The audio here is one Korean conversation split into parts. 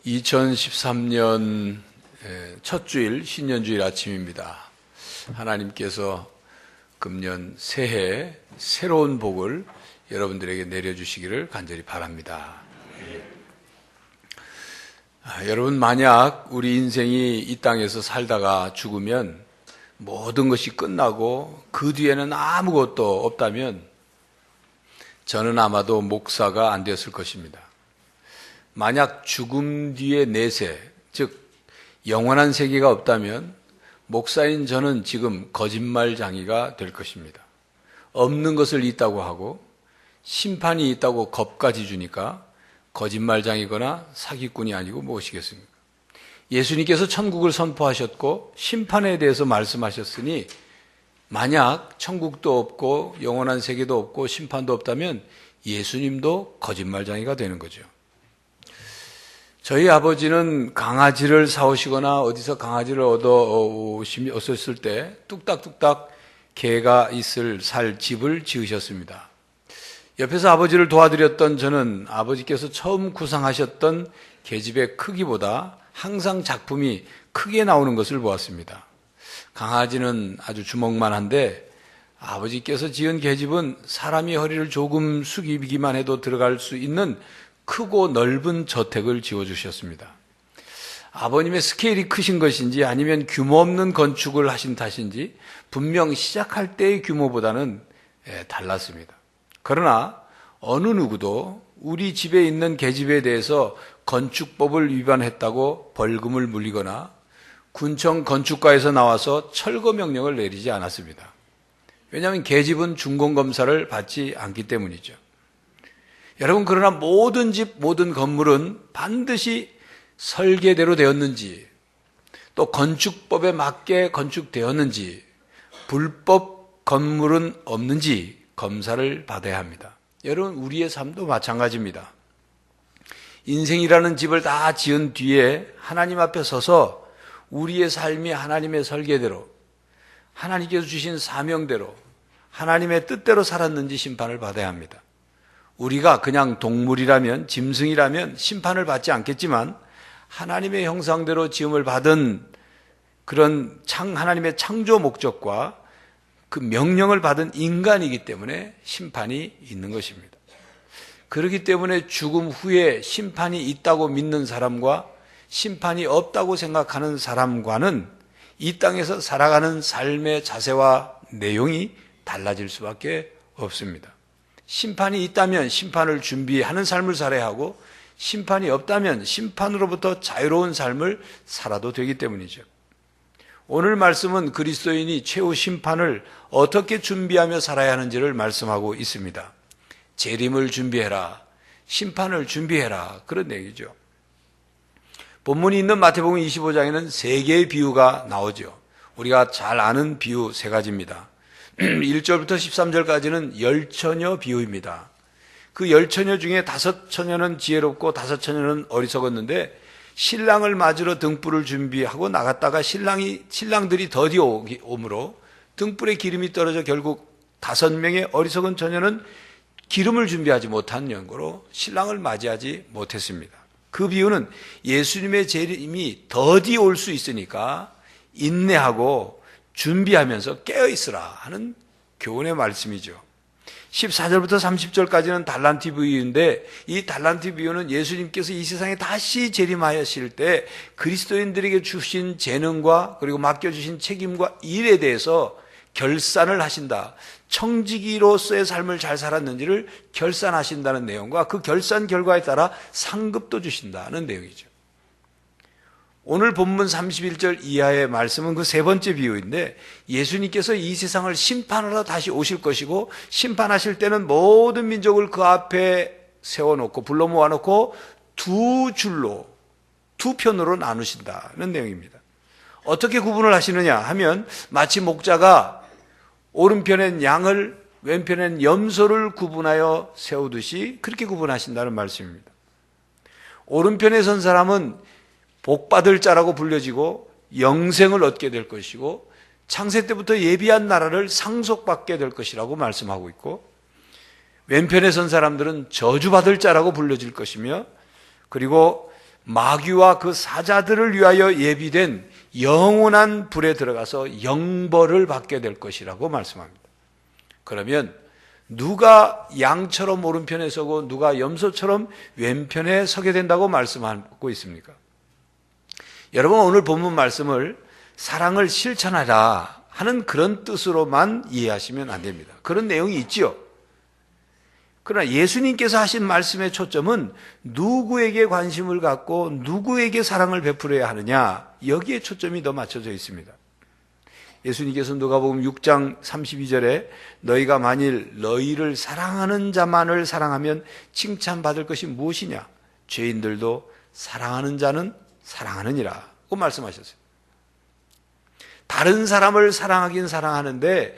2013년 첫 주일 신년주일 아침입니다. 하나님께서 금년 새해 새로운 복을 여러분들에게 내려주시기를 간절히 바랍니다. 여러분, 만약 우리 인생이 이 땅에서 살다가 죽으면 모든 것이 끝나고 그 뒤에는 아무것도 없다면 저는 아마도 목사가 안 되었을 것입니다. 만약 죽음 뒤에 내세, 즉 영원한 세계가 없다면 목사인 저는 지금 거짓말장이가 될 것입니다. 없는 것을 있다고 하고 심판이 있다고 겁까지 주니까 거짓말장이거나 사기꾼이 아니고 무엇이겠습니까? 예수님께서 천국을 선포하셨고 심판에 대해서 말씀하셨으니 만약 천국도 없고 영원한 세계도 없고 심판도 없다면 예수님도 거짓말장이가 되는 거죠. 저희 아버지는 강아지를 사오시거나 어디서 강아지를 얻었을 때 뚝딱뚝딱 개가 살 집을 지으셨습니다. 옆에서 아버지를 도와드렸던 저는 아버지께서 처음 구상하셨던 계집의 크기보다 항상 작품이 크게 나오는 것을 보았습니다. 강아지는 아주 주먹만한데 아버지께서 지은 계집은 사람이 허리를 조금 숙이기만 해도 들어갈 수 있는 크고 넓은 저택을 지어주셨습니다. 아버님의 스케일이 크신 것인지 아니면 규모 없는 건축을 하신 탓인지 분명 시작할 때의 규모보다는 달랐습니다. 그러나 어느 누구도 우리 집에 있는 계집에 대해서 건축법을 위반했다고 벌금을 물리거나 군청 건축가에서 나와서 철거 명령을 내리지 않았습니다. 왜냐하면 계집은 준공검사를 받지 않기 때문이죠. 여러분, 그러나 모든 집, 모든 건물은 반드시 설계대로 되었는지, 또 건축법에 맞게 건축되었는지, 불법 건물은 없는지 검사를 받아야 합니다. 여러분, 우리의 삶도 마찬가지입니다. 인생이라는 집을 다 지은 뒤에 하나님 앞에 서서 우리의 삶이 하나님의 설계대로, 하나님께서 주신 사명대로, 하나님의 뜻대로 살았는지 심판을 받아야 합니다. 우리가 그냥 동물이라면, 짐승이라면 심판을 받지 않겠지만 하나님의 형상대로 지음을 받은 그런 하나님의 창조 목적과 그 명령을 받은 인간이기 때문에 심판이 있는 것입니다. 그렇기 때문에 죽음 후에 심판이 있다고 믿는 사람과 심판이 없다고 생각하는 사람과는 이 땅에서 살아가는 삶의 자세와 내용이 달라질 수밖에 없습니다. 심판이 있다면 심판을 준비하는 삶을 살아야 하고 심판이 없다면 심판으로부터 자유로운 삶을 살아도 되기 때문이죠. 오늘 말씀은 그리스도인이 최후 심판을 어떻게 준비하며 살아야 하는지를 말씀하고 있습니다. 재림을 준비해라, 심판을 준비해라, 그런 얘기죠. 본문이 있는 마태복음 25장에는 세 개의 비유가 나오죠. 우리가 잘 아는 비유 세 가지입니다. 1절부터 13절까지는 열처녀 비유입니다. 그 열처녀 중에 5처녀는 지혜롭고 5처녀는 어리석었는데 신랑을 맞으러 등불을 준비하고 나갔다가 신랑들이 더디 오므로 등불에 기름이 떨어져 결국 5명의 어리석은 처녀는 기름을 준비하지 못한 연고로 신랑을 맞이하지 못했습니다. 그 비유는 예수님의 재림이 더디 올 수 있으니까 인내하고 준비하면서 깨어있으라 하는 교훈의 말씀이죠. 14절부터 30절까지는 달란트 비유인데 이 달란트 비유는 예수님께서 이 세상에 다시 재림하실 때 그리스도인들에게 주신 재능과 그리고 맡겨주신 책임과 일에 대해서 결산을 하신다. 청지기로서의 삶을 잘 살았는지를 결산하신다는 내용과 그 결산 결과에 따라 상급도 주신다는 내용이죠. 오늘 본문 31절 이하의 말씀은 그 세 번째 비유인데 예수님께서 이 세상을 심판하러 다시 오실 것이고 심판하실 때는 모든 민족을 그 앞에 세워놓고 불러 모아놓고 두 편으로 나누신다는 내용입니다. 어떻게 구분을 하시느냐 하면 마치 목자가 오른편엔 양을 왼편엔 염소를 구분하여 세우듯이 그렇게 구분하신다는 말씀입니다. 오른편에 선 사람은 복받을 자라고 불려지고 영생을 얻게 될 것이고 창세 때부터 예비한 나라를 상속받게 될 것이라고 말씀하고 있고 왼편에 선 사람들은 저주받을 자라고 불려질 것이며 그리고 마귀와 그 사자들을 위하여 예비된 영원한 불에 들어가서 영벌을 받게 될 것이라고 말씀합니다. 그러면 누가 양처럼 오른편에 서고 누가 염소처럼 왼편에 서게 된다고 말씀하고 있습니까? 여러분, 오늘 본문 말씀을 사랑을 실천하라 하는 그런 뜻으로만 이해하시면 안 됩니다. 그런 내용이 있지요. 그러나 예수님께서 하신 말씀의 초점은 누구에게 관심을 갖고 누구에게 사랑을 베풀어야 하느냐, 여기에 초점이 더 맞춰져 있습니다. 예수님께서 누가복음 6장 32절에 너희가 만일 너희를 사랑하는 자만을 사랑하면 칭찬받을 것이 무엇이냐? 죄인들도 사랑하는 자는 사랑하느니라 고 말씀하셨어요. 다른 사람을 사랑하긴 사랑하는데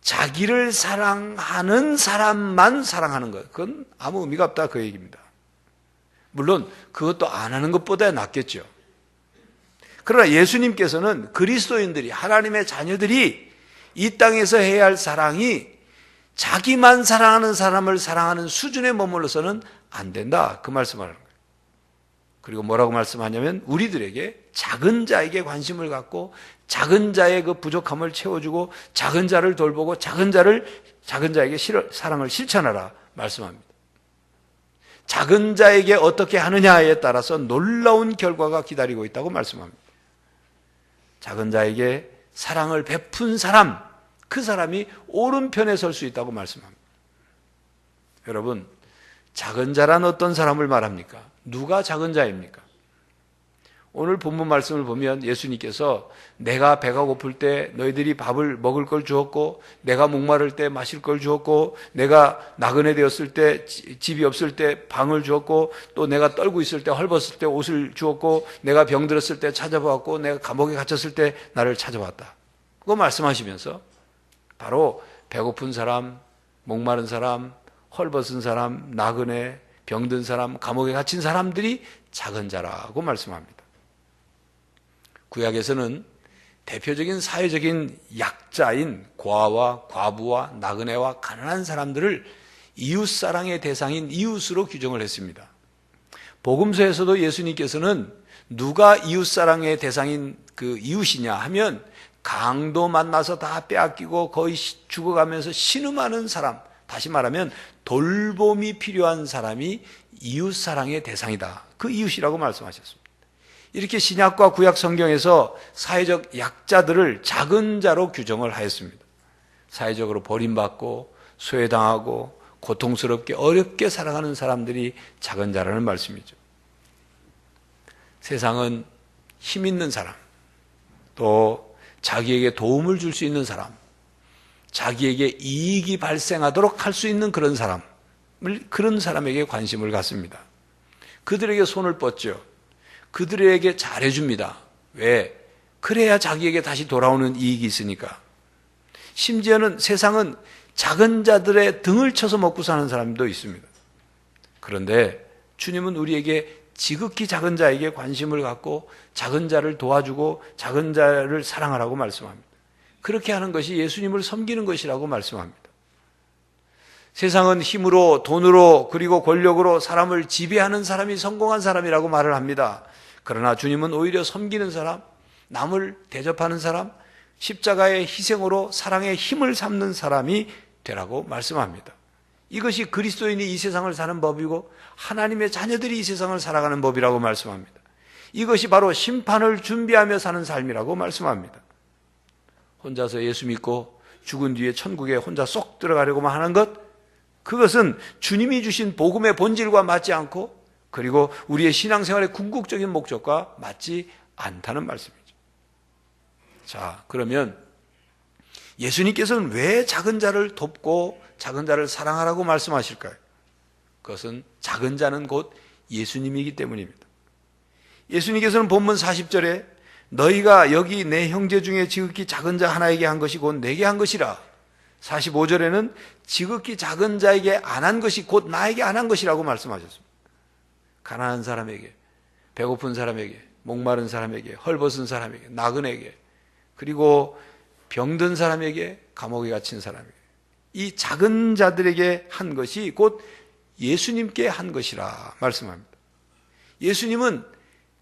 자기를 사랑하는 사람만 사랑하는 것, 그건 아무 의미가 없다, 그 얘기입니다. 물론 그것도 안 하는 것보다 낫겠죠. 그러나 예수님께서는 그리스도인들이, 하나님의 자녀들이 이 땅에서 해야 할 사랑이 자기만 사랑하는 사람을 사랑하는 수준에 머물러서는 안 된다, 그 말씀을 하는 거예요. 그리고 뭐라고 말씀하냐면 우리들에게 작은 자에게 관심을 갖고 작은 자의 그 부족함을 채워주고 작은 자를 돌보고 작은 자에게 사랑을 실천하라 말씀합니다. 작은 자에게 어떻게 하느냐에 따라서 놀라운 결과가 기다리고 있다고 말씀합니다. 작은 자에게 사랑을 베푼 사람, 그 사람이 오른편에 설 수 있다고 말씀합니다. 여러분, 작은 자란 어떤 사람을 말합니까? 누가 작은 자입니까? 오늘 본문 말씀을 보면 예수님께서 내가 배가 고플 때 너희들이 밥을 먹을 걸 주었고, 내가 목마를 때 마실 걸 주었고, 내가 나그네 되었을 때 집이 없을 때 방을 주었고, 또 내가 떨고 있을 때 헐벗을 때 옷을 주었고, 내가 병들었을 때 찾아보았고, 내가 감옥에 갇혔을 때 나를 찾아왔다. 그거 말씀하시면서 바로 배고픈 사람, 목마른 사람, 헐벗은 사람, 나그네, 병든 사람, 감옥에 갇힌 사람들이 작은 자라고 말씀합니다. 구약에서는 대표적인 사회적인 약자인 고아와 과부와 나그네와 가난한 사람들을 이웃사랑의 대상인 이웃으로 규정을 했습니다. 복음서에서도 예수님께서는 누가 이웃사랑의 대상인 그 이웃이냐 하면 강도 만나서 다 빼앗기고 거의 죽어가면서 신음하는 사람, 다시 말하면 돌봄이 필요한 사람이 이웃사랑의 대상이다, 그 이웃이라고 말씀하셨습니다. 이렇게 신약과 구약 성경에서 사회적 약자들을 작은 자로 규정을 하였습니다. 사회적으로 버림받고 소외당하고 고통스럽게 어렵게 살아가는 사람들이 작은 자라는 말씀이죠. 세상은 힘 있는 사람, 또 자기에게 도움을 줄 수 있는 사람, 자기에게 이익이 발생하도록 할 수 있는 그런 사람에게 관심을 갖습니다. 그들에게 손을 뻗죠. 그들에게 잘해줍니다. 왜? 그래야 자기에게 다시 돌아오는 이익이 있으니까. 심지어는 세상은 작은 자들의 등을 쳐서 먹고 사는 사람도 있습니다. 그런데 주님은 우리에게 지극히 작은 자에게 관심을 갖고 작은 자를 도와주고 작은 자를 사랑하라고 말씀합니다. 그렇게 하는 것이 예수님을 섬기는 것이라고 말씀합니다. 세상은 힘으로, 돈으로, 그리고 권력으로 사람을 지배하는 사람이 성공한 사람이라고 말을 합니다. 그러나 주님은 오히려 섬기는 사람, 남을 대접하는 사람, 십자가의 희생으로 사랑의 힘을 삼는 사람이 되라고 말씀합니다. 이것이 그리스도인이 이 세상을 사는 법이고 하나님의 자녀들이 이 세상을 살아가는 법이라고 말씀합니다. 이것이 바로 심판을 준비하며 사는 삶이라고 말씀합니다. 혼자서 예수 믿고 죽은 뒤에 천국에 혼자 쏙 들어가려고만 하는 것, 그것은 주님이 주신 복음의 본질과 맞지 않고 그리고 우리의 신앙생활의 궁극적인 목적과 맞지 않다는 말씀이죠. 자, 그러면 예수님께서는 왜 작은 자를 돕고 작은 자를 사랑하라고 말씀하실까요? 그것은 작은 자는 곧 예수님이기 때문입니다. 예수님께서는 본문 40절에 너희가 여기 내 형제 중에 지극히 작은 자 하나에게 한 것이 곧 내게 한 것이라. 45절에는 지극히 작은 자에게 안 한 것이 곧 나에게 안 한 것이라고 말씀하셨습니다. 가난한 사람에게, 배고픈 사람에게, 목마른 사람에게, 헐벗은 사람에게, 나그네에게, 그리고 병든 사람에게, 감옥에 갇힌 사람에게, 이 작은 자들에게 한 것이 곧 예수님께 한 것이라 말씀합니다. 예수님은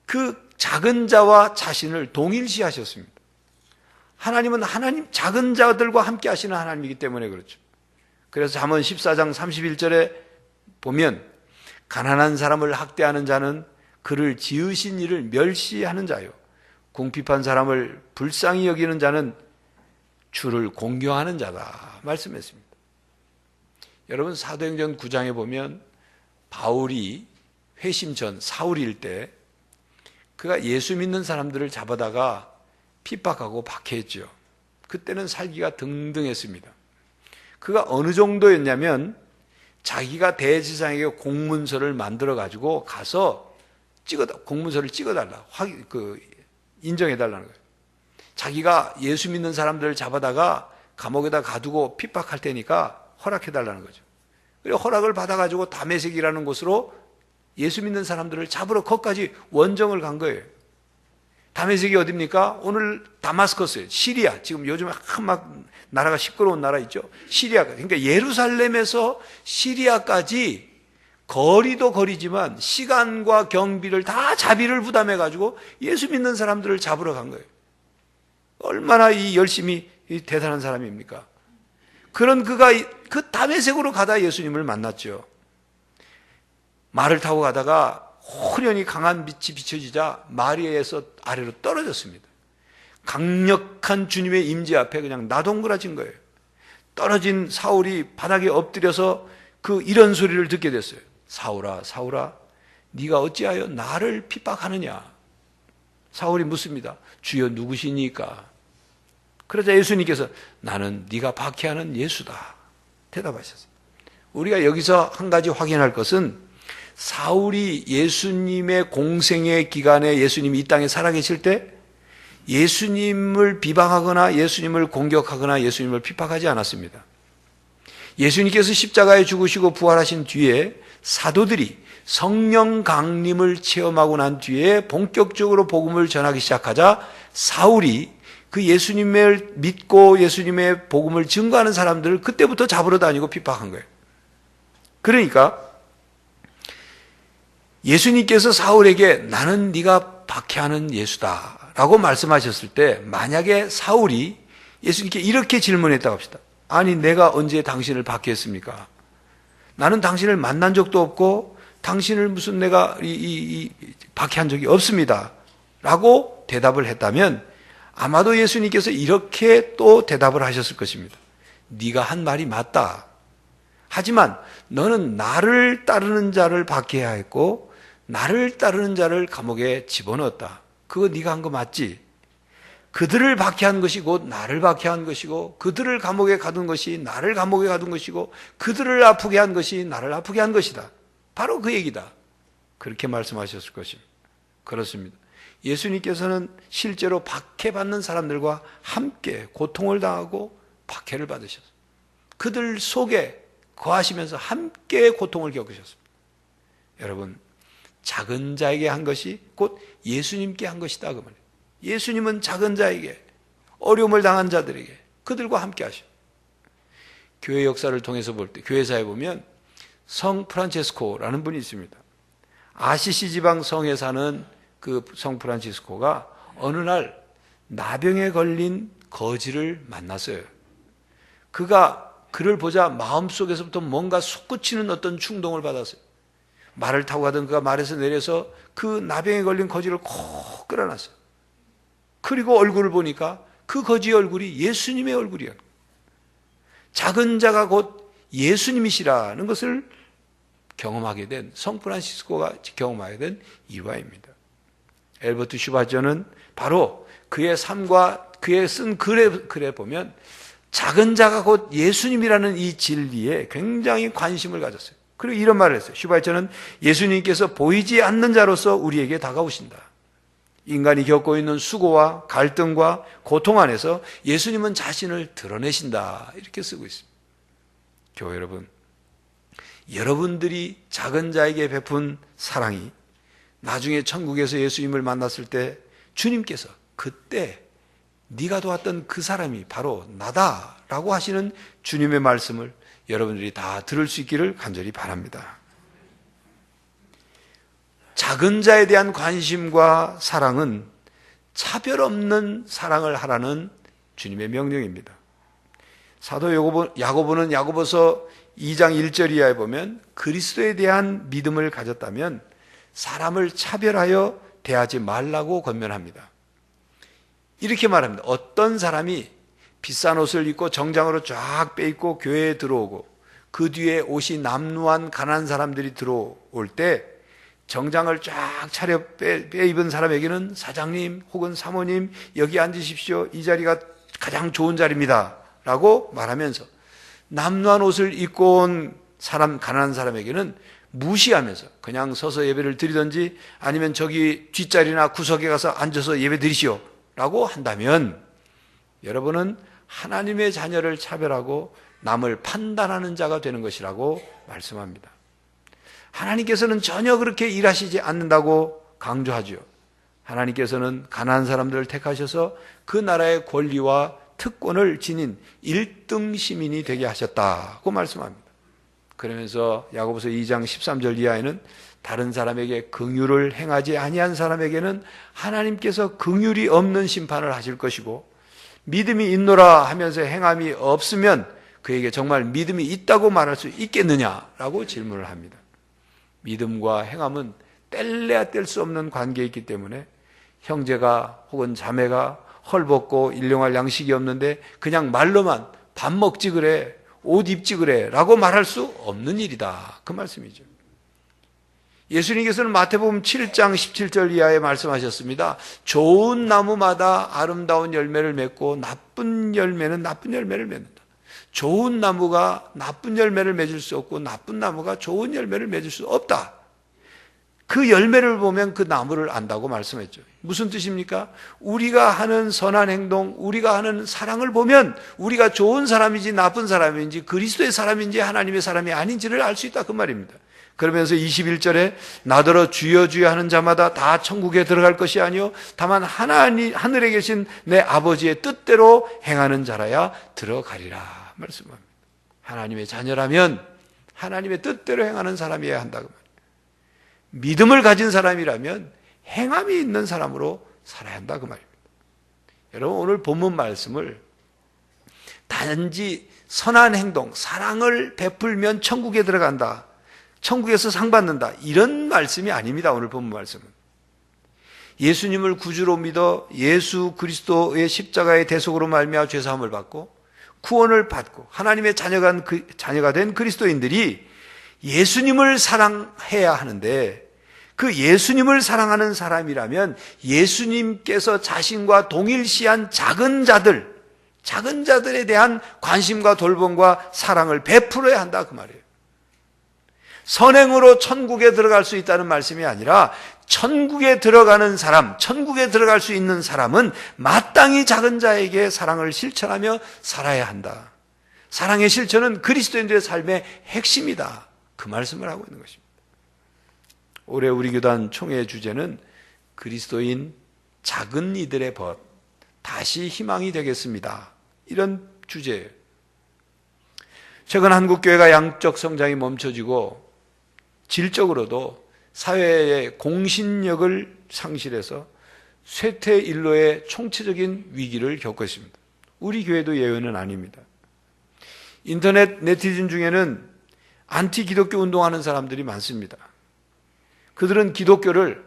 그 작은 자와 자신을 동일시하셨습니다. 하나님은 작은 자들과 함께 하시는 하나님이기 때문에 그렇죠. 그래서 잠언 14장 31절에 보면 가난한 사람을 학대하는 자는 그를 지으신 이를 멸시하는 자요, 궁핍한 사람을 불쌍히 여기는 자는 주를 공경하는 자다 말씀했습니다. 여러분, 사도행전 9장에 보면 바울이 회심 전 사울일 때 그가 예수 믿는 사람들을 잡아다가 핍박하고 박해했죠. 그때는 살기가 등등했습니다. 그가 어느 정도였냐면 자기가 대제사장에게 공문서를 만들어 가지고 가서 공문서를 찍어달라, 인정해달라는 거예요. 자기가 예수 믿는 사람들을 잡아다가 감옥에다 가두고 핍박할 테니까 허락해달라는 거죠. 그리고 허락을 받아가지고 다메섹이라는 곳으로 예수 믿는 사람들을 잡으러 거기까지 원정을 간 거예요. 다메섹이 어디입니까? 오늘 다마스커스예요. 시리아. 지금 요즘에 막 나라가 시끄러운 나라 있죠. 시리아. 그러니까 예루살렘에서 시리아까지 거리도 거리지만 시간과 경비를 다 자비를 부담해 가지고 예수 믿는 사람들을 잡으러 간 거예요. 얼마나 이 열심히 대단한 사람입니까? 그런 그가 그 다메섹으로 가다 예수님을 만났죠. 말을 타고 가다가 호련히 강한 빛이 비춰지자 마리아에서 아래로 떨어졌습니다. 강력한 주님의 임재 앞에 그냥 나동그라진 거예요. 떨어진 사울이 바닥에 엎드려서 그 이런 소리를 듣게 됐어요. 사울아, 사울아, 네가 어찌하여 나를 핍박하느냐? 사울이 묻습니다. 주여 누구시니까? 그러자 예수님께서 나는 네가 박해하는 예수다 대답하셨어요. 우리가 여기서 한 가지 확인할 것은 사울이 예수님의 공생의 기간에 예수님이 이 땅에 살아계실 때 예수님을 비방하거나 예수님을 공격하거나 예수님을 핍박하지 않았습니다. 예수님께서 십자가에 죽으시고 부활하신 뒤에 사도들이 성령 강림을 체험하고 난 뒤에 본격적으로 복음을 전하기 시작하자 사울이 그 예수님을 믿고 예수님의 복음을 증거하는 사람들을 그때부터 잡으러 다니고 핍박한 거예요. 그러니까 예수님께서 사울에게 나는 네가 박해하는 예수다 라고 말씀하셨을 때 만약에 사울이 예수님께 이렇게 질문했다고 합시다. 아니 내가 언제 당신을 박해했습니까? 나는 당신을 만난 적도 없고 당신을 무슨 내가 박해한 적이 없습니다 라고 대답을 했다면 아마도 예수님께서 이렇게 또 대답을 하셨을 것입니다. 네가 한 말이 맞다. 하지만 너는 나를 따르는 자를 박해해야 했고 나를 따르는 자를 감옥에 집어넣었다. 그거 네가 한 거 맞지? 그들을 박해한 것이 곧 나를 박해한 것이고 그들을 감옥에 가둔 것이 나를 감옥에 가둔 것이고 그들을 아프게 한 것이 나를 아프게 한 것이다. 바로 그 얘기다. 그렇게 말씀하셨을 것입니다. 그렇습니다. 예수님께서는 실제로 박해받는 사람들과 함께 고통을 당하고 박해를 받으셨어요. 그들 속에 거하시면서 함께 고통을 겪으셨습니다. 여러분, 작은 자에게 한 것이 곧 예수님께 한 것이다 그 말이에요. 예수님은 작은 자에게, 어려움을 당한 자들에게 그들과 함께 하셔요. 교회 역사를 통해서 볼 때 교회사에 보면 성 프란체스코라는 분이 있습니다. 아시시 지방 성에 사는 그 성 프란치스코가 어느 날 나병에 걸린 거지를 만났어요. 그가 그를 보자 마음속에서부터 뭔가 솟구치는 어떤 충동을 받았어요. 말을 타고 가던 그가 말에서 내려서 그 나병에 걸린 거지를 콕 끌어놨어요. 그리고 얼굴을 보니까 그 거지의 얼굴이 예수님의 얼굴이야. 작은 자가 곧 예수님이시라는 것을 경험하게 된, 성 프란시스코가 경험하게 된 일화입니다. 엘버트 슈바저는 바로 그의 삶과 그의 쓴 글에 보면 작은 자가 곧 예수님이라는 이 진리에 굉장히 관심을 가졌어요. 그리고 이런 말을 했어요. 슈바저는 예수님께서 보이지 않는 자로서 우리에게 다가오신다. 인간이 겪고 있는 수고와 갈등과 고통 안에서 예수님은 자신을 드러내신다. 이렇게 쓰고 있습니다. 교회 여러분, 여러분들이 작은 자에게 베푼 사랑이 나중에 천국에서 예수님을 만났을 때 주님께서 그때 네가 도왔던 그 사람이 바로 나다라고 하시는 주님의 말씀을 여러분들이 다 들을 수 있기를 간절히 바랍니다. 작은 자에 대한 관심과 사랑은 차별 없는 사랑을 하라는 주님의 명령입니다. 사도 야고보는 야고보서 2장 1절 이하에 보면 그리스도에 대한 믿음을 가졌다면 사람을 차별하여 대하지 말라고 권면합니다. 이렇게 말합니다. 어떤 사람이 비싼 옷을 입고 정장으로 쫙 빼입고 교회에 들어오고 그 뒤에 옷이 남루한 가난한 사람들이 들어올 때 정장을 쫙 차려 빼입은 사람에게는 사장님 혹은 사모님 여기 앉으십시오. 이 자리가 가장 좋은 자리입니다. 라고 말하면서 남루한 옷을 입고 온 사람, 가난한 사람에게는 무시하면서 그냥 서서 예배를 드리든지 아니면 저기 뒷자리나 구석에 가서 앉아서 예배 드리시오. 라고 한다면 여러분은 하나님의 자녀를 차별하고 남을 판단하는 자가 되는 것이라고 말씀합니다. 하나님께서는 전혀 그렇게 일하시지 않는다고 강조하죠. 하나님께서는 가난한 사람들을 택하셔서 그 나라의 권리와 특권을 지닌 1등 시민이 되게 하셨다고 말씀합니다. 그러면서 야고보서 2장 13절 이하에는 다른 사람에게 긍휼을 행하지 아니한 사람에게는 하나님께서 긍휼이 없는 심판을 하실 것이고 믿음이 있노라 하면서 행함이 없으면 그에게 정말 믿음이 있다고 말할 수 있겠느냐라고 질문을 합니다. 믿음과 행함은 뗄래야 뗄 수 없는 관계에 있기 때문에 형제가 혹은 자매가 헐벗고 일용할 양식이 없는데 그냥 말로만 밥 먹지 그래, 옷 입지 그래 라고 말할 수 없는 일이다. 그 말씀이죠. 예수님께서는 마태복음 7장 17절 이하에 말씀하셨습니다. 좋은 나무마다 아름다운 열매를 맺고 나쁜 열매는 나쁜 열매를 맺는다. 좋은 나무가 나쁜 열매를 맺을 수 없고 나쁜 나무가 좋은 열매를 맺을 수 없다. 그 열매를 보면 그 나무를 안다고 말씀했죠. 무슨 뜻입니까? 우리가 하는 선한 행동, 우리가 하는 사랑을 보면 우리가 좋은 사람인지 나쁜 사람인지 그리스도의 사람인지 하나님의 사람이 아닌지를 알 수 있다 그 말입니다. 그러면서 21절에 나더러 주여 주여 하는 자마다 다 천국에 들어갈 것이 아니요 다만 하늘에 계신 내 아버지의 뜻대로 행하는 자라야 들어가리라 말씀합니다. 하나님의 자녀라면 하나님의 뜻대로 행하는 사람이어야 한다고 말입니다. 믿음을 가진 사람이라면 행함이 있는 사람으로 살아야 한다 그 말입니다. 여러분 오늘 본문 말씀을 단지 선한 행동, 사랑을 베풀면 천국에 들어간다, 천국에서 상 받는다 이런 말씀이 아닙니다. 오늘 본문 말씀은 예수님을 구주로 믿어 예수 그리스도의 십자가의 대속으로 말미암아 죄사함을 받고 구원을 받고 하나님의 자녀가 된 그리스도인들이 예수님을 사랑해야 하는데 그 예수님을 사랑하는 사람이라면 예수님께서 자신과 동일시한 작은 자들에 대한 관심과 돌봄과 사랑을 베풀어야 한다 그 말이에요. 선행으로 천국에 들어갈 수 있다는 말씀이 아니라 천국에 들어가는 사람, 천국에 들어갈 수 있는 사람은 마땅히 작은 자에게 사랑을 실천하며 살아야 한다. 사랑의 실천은 그리스도인들의 삶의 핵심이다. 그 말씀을 하고 있는 것입니다. 올해 우리 교단 총회 주제는 그리스도인 작은 이들의 벗, 다시 희망이 되겠습니다. 이런 주제예요. 최근 한국교회가 양적 성장이 멈춰지고 질적으로도 사회의 공신력을 상실해서 쇠퇴 일로의 총체적인 위기를 겪고 있습니다. 우리 교회도 예외는 아닙니다. 인터넷 네티즌 중에는 안티 기독교 운동하는 사람들이 많습니다. 그들은 기독교를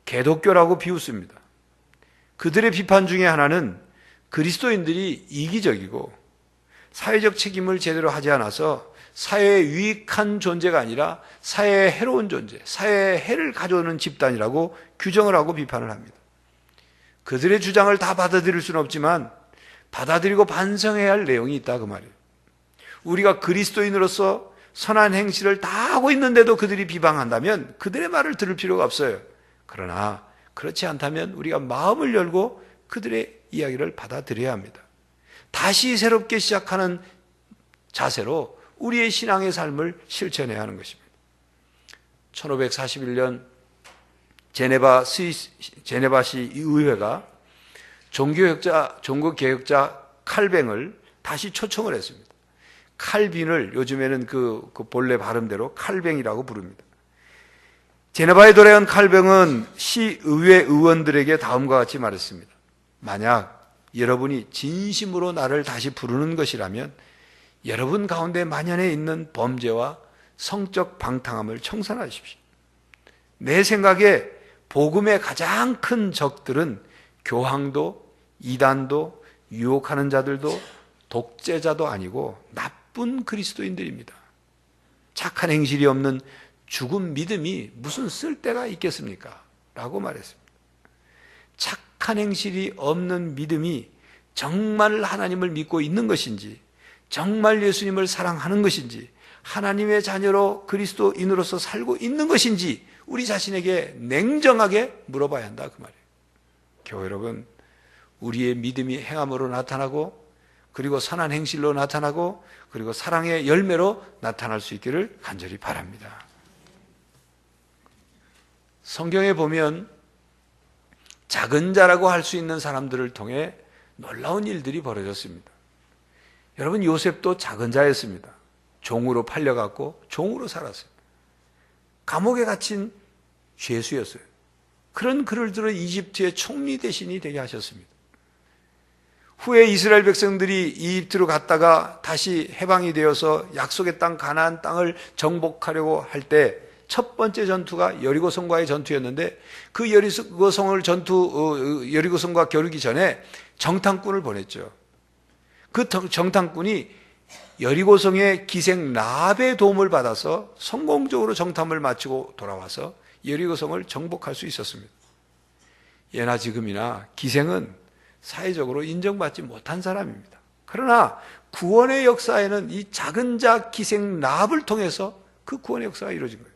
개독교라고 비웃습니다. 그들의 비판 중에 하나는 그리스도인들이 이기적이고 사회적 책임을 제대로 하지 않아서 사회에 유익한 존재가 아니라 사회에 해로운 존재, 사회에 해를 가져오는 집단이라고 규정을 하고 비판을 합니다. 그들의 주장을 다 받아들일 수는 없지만 받아들이고 반성해야 할 내용이 있다 그 말이에요. 우리가 그리스도인으로서 선한 행실을 다 하고 있는데도 그들이 비방한다면 그들의 말을 들을 필요가 없어요. 그러나 그렇지 않다면 우리가 마음을 열고 그들의 이야기를 받아들여야 합니다. 다시 새롭게 시작하는 자세로 우리의 신앙의 삶을 실천해야 하는 것입니다. 1541년 제네바시 의회가 종교개혁자 칼뱅을 다시 초청을 했습니다. 칼빈을 요즘에는 그 본래 발음대로 칼뱅이라고 부릅니다. 제네바에 도래한 칼뱅은 시의회 의원들에게 다음과 같이 말했습니다. 만약 여러분이 진심으로 나를 다시 부르는 것이라면 여러분 가운데 만연해 있는 범죄와 성적 방탕함을 청산하십시오. 내 생각에 복음의 가장 큰 적들은 교황도, 이단도, 유혹하는 자들도, 독재자도 아니고 나쁜 그리스도인들입니다. 착한 행실이 없는 죽은 믿음이 무슨 쓸데가 있겠습니까? 라고 말했습니다. 착한 행실이 없는 믿음이 정말 하나님을 믿고 있는 것인지, 정말 예수님을 사랑하는 것인지, 하나님의 자녀로 그리스도인으로서 살고 있는 것인지 우리 자신에게 냉정하게 물어봐야 한다 그 말이에요. 교회 여러분, 우리의 믿음이 행함으로 나타나고, 그리고 선한 행실로 나타나고, 그리고 사랑의 열매로 나타날 수 있기를 간절히 바랍니다. 성경에 보면 작은 자라고 할 수 있는 사람들을 통해 놀라운 일들이 벌어졌습니다. 여러분, 요셉도 작은 자였습니다. 종으로 팔려갔고 종으로 살았어요. 감옥에 갇힌 죄수였어요. 그런 그를 들어 이집트의 총리 대신이 되게 하셨습니다. 후에 이스라엘 백성들이 이집트로 갔다가 다시 해방이 되어서 약속의 땅 가나안 땅을 정복하려고 할 때 첫 번째 전투가 여리고성과의 전투였는데, 그 여리고성과 겨루기 전에 정탐꾼을 보냈죠. 그 정탐꾼이 여리고성의 기생 라합의 도움을 받아서 성공적으로 정탐을 마치고 돌아와서 여리고성을 정복할 수 있었습니다. 예나 지금이나 기생은 사회적으로 인정받지 못한 사람입니다. 그러나 구원의 역사에는 이 작은 자 기생 라합을 통해서 그 구원의 역사가 이루어진 거예요.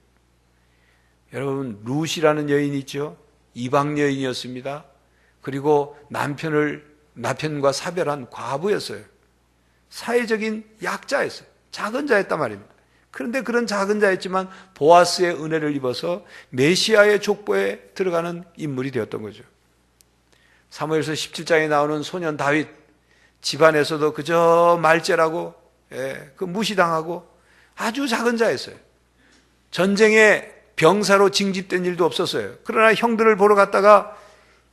여러분, 룻이라는 여인이 있죠. 이방 여인이었습니다. 그리고 남편과 사별한 과부였어요. 사회적인 약자였어요. 작은 자였단 말입니다. 그런데 그런 작은 자였지만 보아스의 은혜를 입어서 메시아의 족보에 들어가는 인물이 되었던 거죠. 사무엘서 17장에 나오는 소년 다윗, 집안에서도 그저 말죄라고 그 무시당하고 아주 작은 자였어요. 전쟁에 병사로 징집된 일도 없었어요. 그러나 형들을 보러 갔다가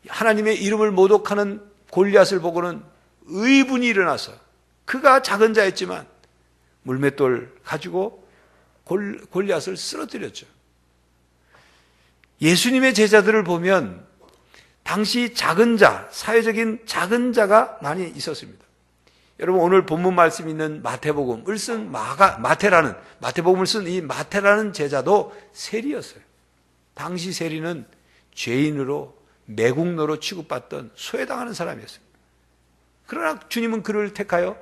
하나님의 이름을 모독하는 골리앗을 보고는 의분이 일어나서, 그가 작은 자였지만 물맷돌 가지고 골리앗을 쓰러뜨렸죠. 예수님의 제자들을 보면 당시 작은 자, 사회적인 작은 자가 많이 있었습니다. 여러분, 오늘 본문 말씀 있는 마태복음을 쓴 마태복음을 쓴 이 마태라는 제자도 세리였어요. 당시 세리는 죄인으로 매국노로 취급받던 소외당하는 사람이었어요. 그러나 주님은 그를 택하여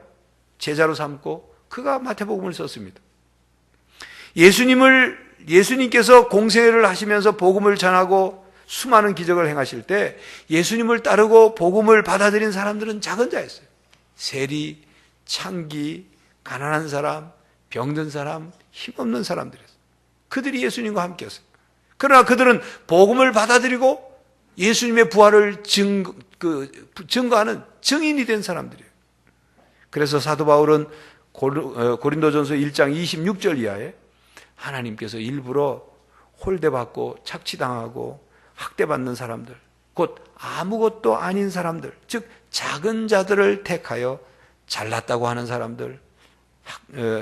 제자로 삼고 그가 마태복음을 썼습니다. 예수님께서 공생애를 하시면서 복음을 전하고 수많은 기적을 행하실 때 예수님을 따르고 복음을 받아들인 사람들은 작은 자였어요. 세리, 창기, 가난한 사람, 병든 사람, 힘없는 사람들이었어요. 그들이 예수님과 함께였어요. 그러나 그들은 복음을 받아들이고 예수님의 부활을 증거하는 증인이 된 사람들이에요. 그래서 사도 바울은 고린도전서 1장 26절 이하에 하나님께서 일부러 홀대받고 착취당하고 학대받는 사람들, 곧 아무것도 아닌 사람들, 즉 작은 자들을 택하여 잘났다고 하는 사람들,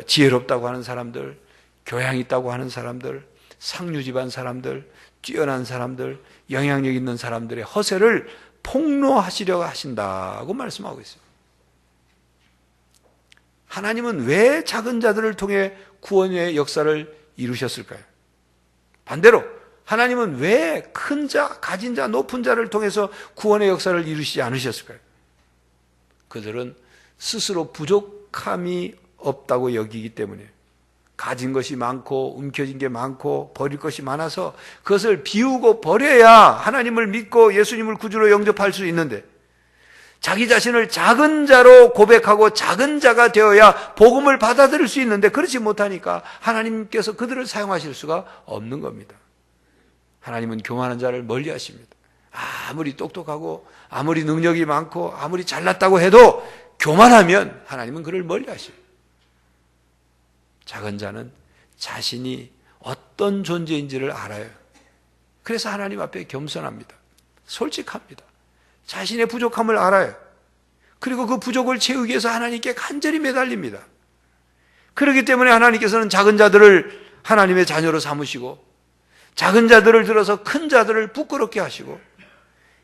지혜롭다고 하는 사람들, 교양 있다고 하는 사람들, 상류 집안 사람들, 뛰어난 사람들, 영향력 있는 사람들의 허세를 폭로하시려고 하신다고 말씀하고 있습니다. 하나님은 왜 작은 자들을 통해 구원의 역사를 이루셨을까요? 반대로 하나님은 왜 큰 자, 가진 자, 높은 자를 통해서 구원의 역사를 이루시지 않으셨을까요? 그들은 스스로 부족함이 없다고 여기기 때문에, 가진 것이 많고 움켜진 게 많고 버릴 것이 많아서 그것을 비우고 버려야 하나님을 믿고 예수님을 구주로 영접할 수 있는데, 자기 자신을 작은 자로 고백하고 작은 자가 되어야 복음을 받아들일 수 있는데 그렇지 못하니까 하나님께서 그들을 사용하실 수가 없는 겁니다. 하나님은 교만한 자를 멀리 하십니다. 아무리 똑똑하고 아무리 능력이 많고 아무리 잘났다고 해도 교만하면 하나님은 그를 멀리 하십니다. 작은 자는 자신이 어떤 존재인지를 알아요. 그래서 하나님 앞에 겸손합니다. 솔직합니다. 자신의 부족함을 알아요. 그리고 그 부족을 채우기 위해서 하나님께 간절히 매달립니다. 그렇기 때문에 하나님께서는 작은 자들을 하나님의 자녀로 삼으시고 작은 자들을 들어서 큰 자들을 부끄럽게 하시고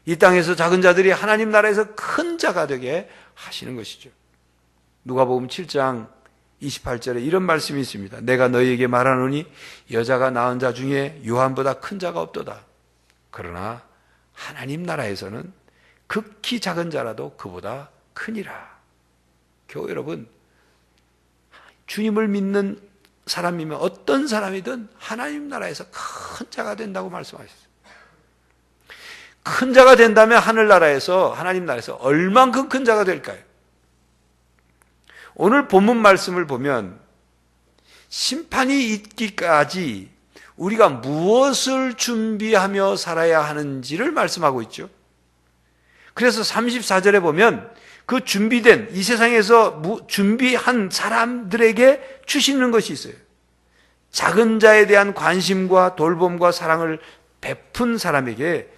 이 땅에서 작은 자들이 하나님 나라에서 큰 자가 되게 하시는 것이죠. 누가복음 7장 28절에 이런 말씀이 있습니다. 내가 너희에게 말하노니 여자가 낳은 자 중에 요한보다 큰 자가 없도다. 그러나 하나님 나라에서는 극히 작은 자라도 그보다 크니라. 교회 여러분, 주님을 믿는 사람이면 어떤 사람이든 하나님 나라에서 큰 자가 된다고 말씀하셨어요. 큰 자가 된다면 하늘나라에서, 하나님 나라에서 얼만큼 큰 자가 될까요? 오늘 본문 말씀을 보면 심판이 있기까지 우리가 무엇을 준비하며 살아야 하는지를 말씀하고 있죠. 그래서 34절에 보면 그 준비된 이 세상에서 준비한 사람들에게 주시는 것이 있어요. 작은 자에 대한 관심과 돌봄과 사랑을 베푼 사람에게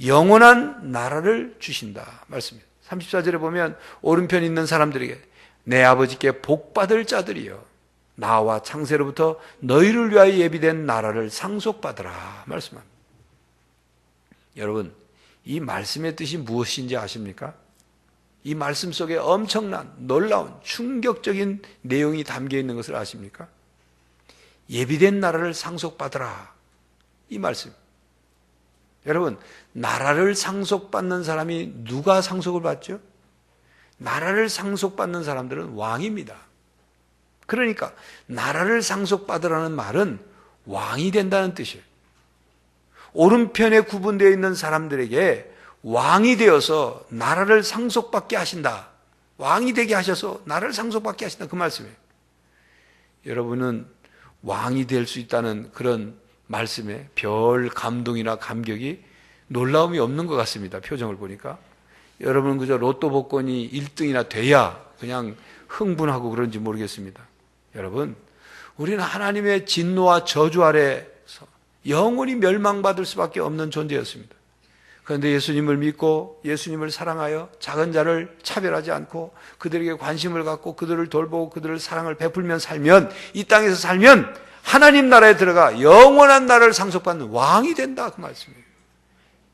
영원한 나라를 주신다 말씀입니다. 34절에 보면 오른편에 있는 사람들에게 내 아버지께 복받을 자들이여 나와 창세로부터 너희를 위하여 예비된 나라를 상속받으라 말씀합니다. 여러분, 이 말씀의 뜻이 무엇인지 아십니까? 이 말씀 속에 엄청난 놀라운 충격적인 내용이 담겨 있는 것을 아십니까? 예비된 나라를 상속받으라 이 말씀. 여러분, 나라를 상속받는 사람이 누가 상속을 받죠? 나라를 상속받는 사람들은 왕입니다. 그러니까 나라를 상속받으라는 말은 왕이 된다는 뜻이에요. 오른편에 구분되어 있는 사람들에게 왕이 되어서 나라를 상속받게 하신다. 왕이 되게 하셔서 나라를 상속받게 하신다. 그 말씀이에요. 여러분은 왕이 될 수 있다는 그런 말씀에 별 감동이나 감격이 놀라움이 없는 것 같습니다. 표정을 보니까. 여러분은 그저 로또 복권이 1등이나 돼야 그냥 흥분하고 그런지 모르겠습니다. 여러분, 우리는 하나님의 진노와 저주 아래서 영원히 멸망받을 수밖에 없는 존재였습니다. 그런데 예수님을 믿고 예수님을 사랑하여 작은 자를 차별하지 않고 그들에게 관심을 갖고 그들을 돌보고 그들을 사랑을 베풀면 살면, 이 땅에서 살면 하나님 나라에 들어가 영원한 나라를 상속받는 왕이 된다 그 말씀이에요.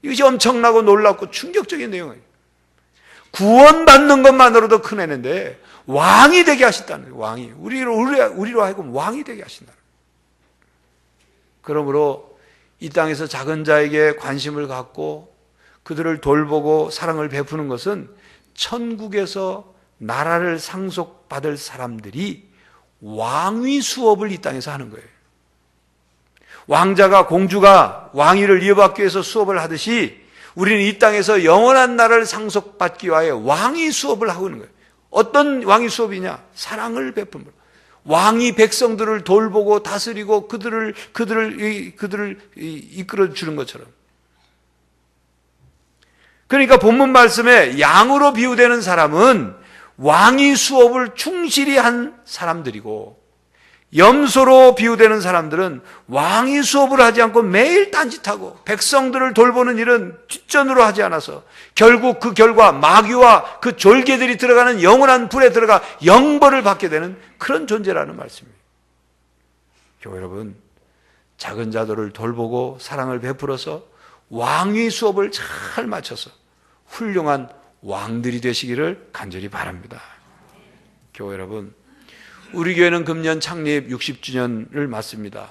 이것이 엄청나고 놀랍고 충격적인 내용이에요. 구원받는 것만으로도 큰 애인데 왕이 되게 하셨다는 거예요. 왕이 우리로 하여금 왕이 되게 하신다. 그러므로 이 땅에서 작은 자에게 관심을 갖고 그들을 돌보고 사랑을 베푸는 것은 천국에서 나라를 상속받을 사람들이 왕위 수업을 이 땅에서 하는 거예요. 왕자가 공주가 왕위를 이어받기 위해서 수업을 하듯이 우리는 이 땅에서 영원한 나라를 상속받기 위하여 왕위 수업을 하고 있는 거예요. 어떤 왕위 수업이냐? 사랑을 베푸는 거예요. 왕이 백성들을 돌보고 다스리고 그들을 이끌어 주는 것처럼. 그러니까 본문 말씀에 양으로 비유되는 사람은 왕위 수업을 충실히 한 사람들이고, 염소로 비유되는 사람들은 왕위 수업을 하지 않고 매일 딴짓하고 백성들을 돌보는 일은 뒷전으로 하지 않아서 결국 그 결과 마귀와 그 졸개들이 들어가는 영원한 불에 들어가 영벌을 받게 되는 그런 존재라는 말씀입니다. 교회 여러분, 작은 자들을 돌보고 사랑을 베풀어서 왕위 수업을 잘 마쳐서 훌륭한 왕들이 되시기를 간절히 바랍니다. 교회 여러분, 우리 교회는 금년 창립 60주년을 맞습니다.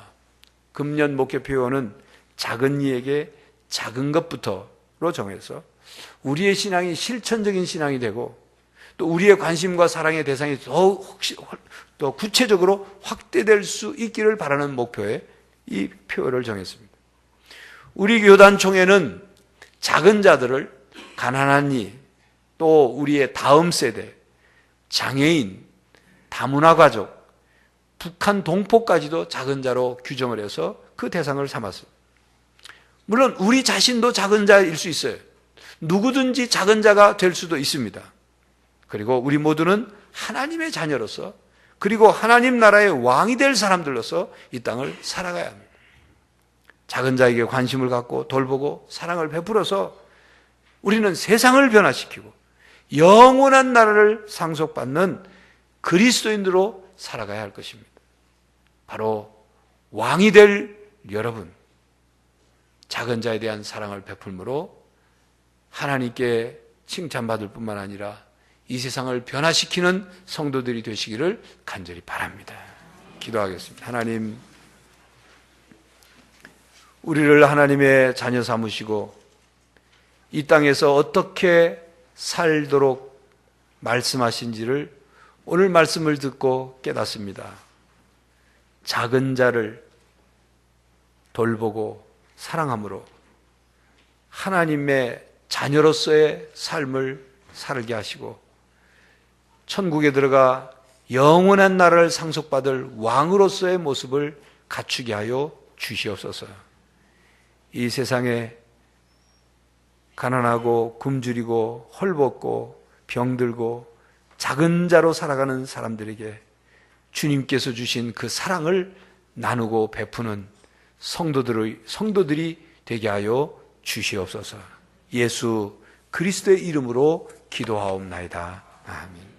금년 목회 표어는 작은 이에게 작은 것부터로 정해서 우리의 신앙이 실천적인 신앙이 되고 또 우리의 관심과 사랑의 대상이 더 구체적으로 확대될 수 있기를 바라는 목표에 이 표어를 정했습니다. 우리 교단총회는 작은 자들을 가난한 이, 또 우리의 다음 세대, 장애인, 다문화 가족, 북한 동포까지도 작은 자로 규정을 해서 그 대상을 삼았습니다. 물론 우리 자신도 작은 자일 수 있어요. 누구든지 작은 자가 될 수도 있습니다. 그리고 우리 모두는 하나님의 자녀로서, 그리고 하나님 나라의 왕이 될 사람들로서 이 땅을 살아가야 합니다. 작은 자에게 관심을 갖고 돌보고 사랑을 베풀어서 우리는 세상을 변화시키고 영원한 나라를 상속받는 그리스도인으로 살아가야 할 것입니다. 바로 왕이 될 여러분, 작은 자에 대한 사랑을 베풀므로 하나님께 칭찬받을 뿐만 아니라 이 세상을 변화시키는 성도들이 되시기를 간절히 바랍니다. 기도하겠습니다. 하나님, 우리를 하나님의 자녀 삼으시고 이 땅에서 어떻게 살도록 말씀하신지를 오늘 말씀을 듣고 깨닫습니다. 작은 자를 돌보고 사랑함으로 하나님의 자녀로서의 삶을 살게 하시고 천국에 들어가 영원한 나라를 상속받을 왕으로서의 모습을 갖추게 하여 주시옵소서. 이 세상에 가난하고 굶주리고 헐벗고 병들고 작은 자로 살아가는 사람들에게 주님께서 주신 그 사랑을 나누고 베푸는 성도들이 되게 하여 주시옵소서. 예수 그리스도의 이름으로 기도하옵나이다. 아멘.